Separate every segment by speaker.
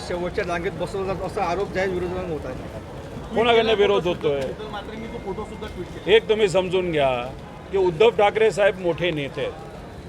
Speaker 1: शेवटच्या रांगेत बसवलं जातं असा आरोप जाहीर विरोधात होत आहे.
Speaker 2: कोणाकडनं विरोध होतोय एक तुम्ही समजून घ्या की उद्धव ठाकरे साहेब मोठे नेते आहेत.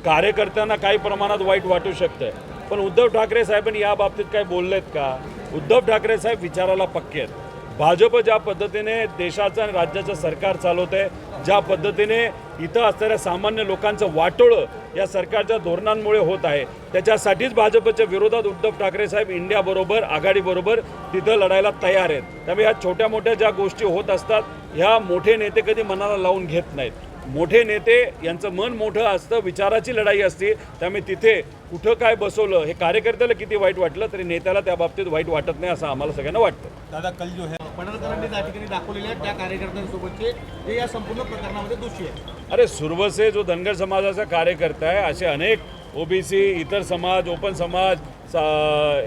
Speaker 2: कार्यकर्त्यांना काही प्रमाणात वाईट वाटू शकतंय, पण उद्धव ठाकरे साहेबांनी या बाबतीत काय बोललेत का? उद्धव ठाकरे साहेब विचाराला पक्के आहेत. भाजप ज्या पद्धतीने देशाचं आणि राज्याचं सरकार चालवत आहे, ज्या पद्धतीने इथं असणाऱ्या सामान्य लोकांचं वाटोळं या सरकारच्या धोरणांमुळे होत आहे, त्याच्यासाठीच भाजपच्या विरोधात उद्धव ठाकरे साहेब इंडियाबरोबर आघाडीबरोबर तिथं लढायला तयार आहेत. त्यामुळे ह्या छोट्या मोठ्या ज्या गोष्टी होत असतात ह्या मोठे नेते कधी मनाला लावून घेत नाहीत. मोठे नेते यांचं मन मोठं असतं, विचाराची लढाई असते. त्यामुळे तिथे कुठं काय बसवलं हे कार्यकर्त्याला किती वाईट वाटलं तरी नेत्याला त्या बाबतीत वाईट वाटत नाही असं आम्हाला सगळ्यांना वाटतं.
Speaker 3: दादा कल जो है पडळकरांनी त्या ठिकाणी दाखवलेल्या त्या कार्यकर्त्यांसोबतचे ते या संपूर्ण प्रकरणामध्ये दोषी आहेत.
Speaker 2: अरे सुरवसे जो धनगर समाजाचा कार्यकर्ता आहे, असे अनेक ओबीसी, इतर समाज, ओपन समाज,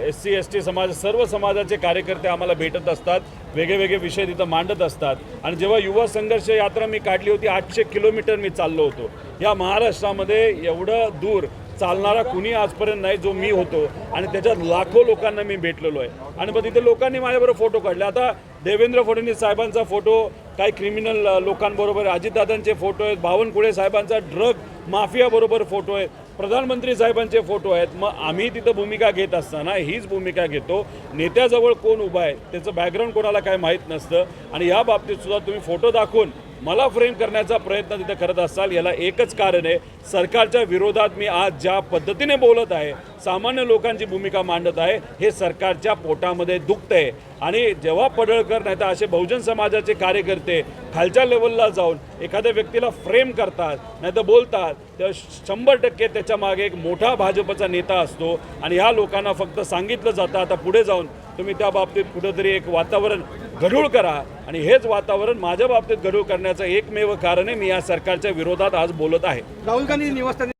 Speaker 2: SC ST समाज, सर्व समाजाचे कार्यकर्ते आम्हाला भेटत असतात, वेगळे विषय तिथं मांडत असतात. आणि जेव्हा युवा संघर्ष यात्रा मी काढली होती, 800 किलोमीटर मी चाललो होतो. या महाराष्ट्रामध्ये एवढं दूर चालणारा कुणी आजपर्यंत नाही जो मी होतो, आणि त्याच्यात लाखो लोकांना मी भेटलेलो आहे. आणि मग तिथे लोकांनी माझ्याबरोबर फोटो काढले. आता देवेंद्र फडणवीस साहेबांचा फोटो, काही क्रिमिनल लोकांबरोबर अजितदादांचे फोटो आहेत, बावनकुळे साहेबांचा ड्रग माफियाबरोबर फोटो आहेत, प्रधानमंत्री साहेबांचे फोटो आहेत. मग आम्ही तिथं भूमिका घेत असताना हीच भूमिका घेतो. नेत्याजवळ कोण उभा आहे त्याचं बॅकग्राऊंड कोणाला काय माहीत नसतं, आणि या बाबतीत सुद्धा तुम्ही फोटो दाखवून मला फ्रेम करण्याचा प्रयत्न तिथे करत असाल. याला एकच कारण आहे, सरकारच्या विरोधात मी आज ज्या पद्धतीने बोलत आहे, सामान्य लोकांची भूमिका मांडत आहे, हे सरकारच्या पोटामध्ये दुखतंय. आणि जेव्हा पडळकर नाही तर असे बहुजन समाजाचे कार्यकर्ते खालच्या लेवलला जाऊन एखाद्या व्यक्तीला फ्रेम करतात नाही तर बोलतात, तेव्हा 100% त्याच्या मागे एक मोठा भाजपचा नेता असतो. आणि ह्या लोकांना फक्त सांगितलं जातं आता पुढे जाऊन तुम्ही त्या बाबतीत कुठंतरी एक वातावरण गढूळ करा, आणि हेच वातावरण माझ्या बाबतीत गढूळ करण्याचं एकमेव कारण आहे. मी या सरकारच्या विरोधात आज बोलत आहे.
Speaker 1: राहुल गांधी निवासस्थानी